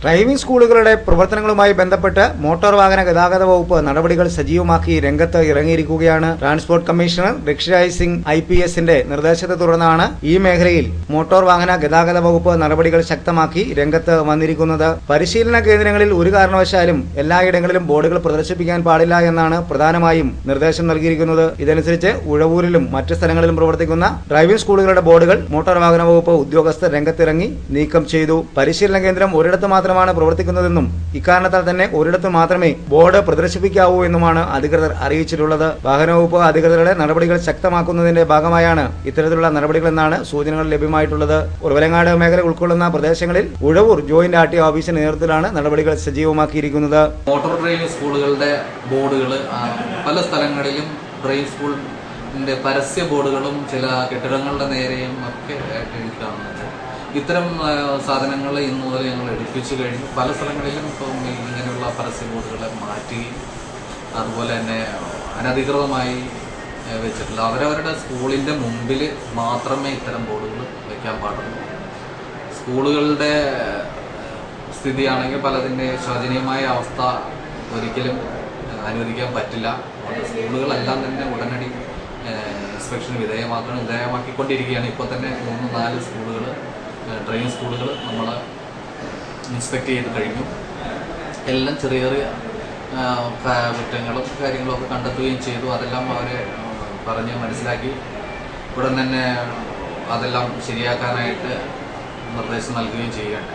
Driving സ്കൂളുകളുടെ പ്രവർത്തനങ്ങളുമായി ബന്ധപ്പെട്ട് മോട്ടോർ വാഹന ഗതാഗത വകുപ്പ് നടപടികൾ സജീവമാക്കി രംഗത്ത് ഇറങ്ങിയിരിക്കുകയാണ്. ട്രാൻസ്പോർട്ട് കമ്മീഷണർ ഋഷിരാജ് സിംഗ് IPSന്റെ നിർദ്ദേശത്തെ തുടർന്നാണ് ഈ മേഖലയിൽ മോട്ടോർ വാഹന ഗതാഗത വകുപ്പ് നടപടികൾ ശക്തമാക്കി രംഗത്ത് വന്നിരിക്കുന്നത്. പരിശീലന കേന്ദ്രങ്ങളിൽ ഒരു കാരണവശാലും എല്ലായിടങ്ങളിലും ബോർഡുകൾ പ്രദർശിപ്പിക്കാൻ പാടില്ല എന്നാണ് പ്രധാനമായും നിർദ്ദേശം നൽകിയിരിക്കുന്നത്. ഇതനുസരിച്ച് ഉഴവൂരിലും മറ്റ് സ്ഥലങ്ങളിലും പ്രവർത്തിക്കുന്ന ഡ്രൈവിംഗ് സ്കൂളുകളുടെ ബോർഡുകൾ മോട്ടോർ വാഹന വകുപ്പ് ഉദ്യോഗസ്ഥർ രംഗത്തിറങ്ങി നീക്കം ചെയ്തു. പരിശീലന കേന്ദ്രം ഒരിടത്ത് മാത്രമാണ് പ്രവർത്തിക്കുന്നതെന്നും ഇക്കാരണത്താൽ തന്നെ ഒരിടത്ത് മാത്രമേ ബോർഡ് പ്രദർശിപ്പിക്കാവൂ എന്നുമാണ് അധികൃതർ അറിയിച്ചിട്ടുള്ളത്. വാഹന വകുപ്പ് അധികൃതരുടെ നടപടികൾ ശക്തമാക്കുന്നതിന്റെ ഭാഗമായാണ് ഇത്തരത്തിലുള്ള നടപടികളെന്നാണ് സൂചനകൾ ലഭ്യമായിട്ടുള്ളത്. ഉറവലങ്ങാട് മേഖല ഉൾക്കൊള്ളുന്ന പ്രദേശങ്ങളിൽ ഉഴവൂർ ജോയിന്റ് RTO ഓഫീസിന്റെ നേതൃത്വത്തിലാണ് നടപടികൾ സജീവമാക്കിയിരിക്കുന്നത്. മോട്ടോർ ഡ്രൈവിംഗ് സ്കൂളുകളുടെ ബോർഡുകൾ പല സ്ഥലങ്ങളിലും ഡ്രൈവിംഗ് സ്കൂളിന്റെ പരസ്യ ബോർഡുകളും ചില കെട്ടിടങ്ങളുടെ നേരെയും ഒക്കെ കാണുന്നുണ്ട്. ഇത്തരം സാധനങ്ങൾ ഇന്നു മുതൽ ഞങ്ങൾ എടുപ്പിച്ചു കഴിഞ്ഞു. പല സ്ഥലങ്ങളിലും ഇപ്പം ഇങ്ങനെയുള്ള പരസ്യ ബോർഡുകളെ മാറ്റുകയും അതുപോലെ തന്നെ അനധികൃതമായി വെച്ചിട്ടില്ല. അവരവരുടെ സ്കൂളിൻ്റെ മുമ്പിൽ മാത്രമേ ഇത്തരം ബോർഡുകൾ വയ്ക്കാൻ പാടുള്ളൂ. സ്കൂളുകളുടെ സ്ഥിതിയാണെങ്കിൽ പലതിൻ്റെ ശോചനീയമായ അവസ്ഥ ഒരിക്കലും അനുവദിക്കാൻ പറ്റില്ല. സ്കൂളുകളെല്ലാം തന്നെ ഉടനടി ഇൻസ്പെക്ഷന് വിധേയമാക്കിക്കൊണ്ടിരിക്കുകയാണ്. ഇപ്പോൾ തന്നെ 3-4 സ്കൂളുകൾ ഡ്രൈവിംഗ് സ്കൂളുകൾ നമ്മൾ ഇൻസ്പെക്ട് ചെയ്ത് കഴിഞ്ഞു. എല്ലാം ചെറിയ ചെറിയ കുറ്റങ്ങളും കാര്യങ്ങളും ഒക്കെ കണ്ടെത്തുകയും ചെയ്തു. അതെല്ലാം അവരെ പറഞ്ഞ് മനസ്സിലാക്കി ഉടൻ തന്നെ അതെല്ലാം ശരിയാക്കാനായിട്ട് നിർദ്ദേശം നൽകുകയും ചെയ്യുകയുണ്ടായി.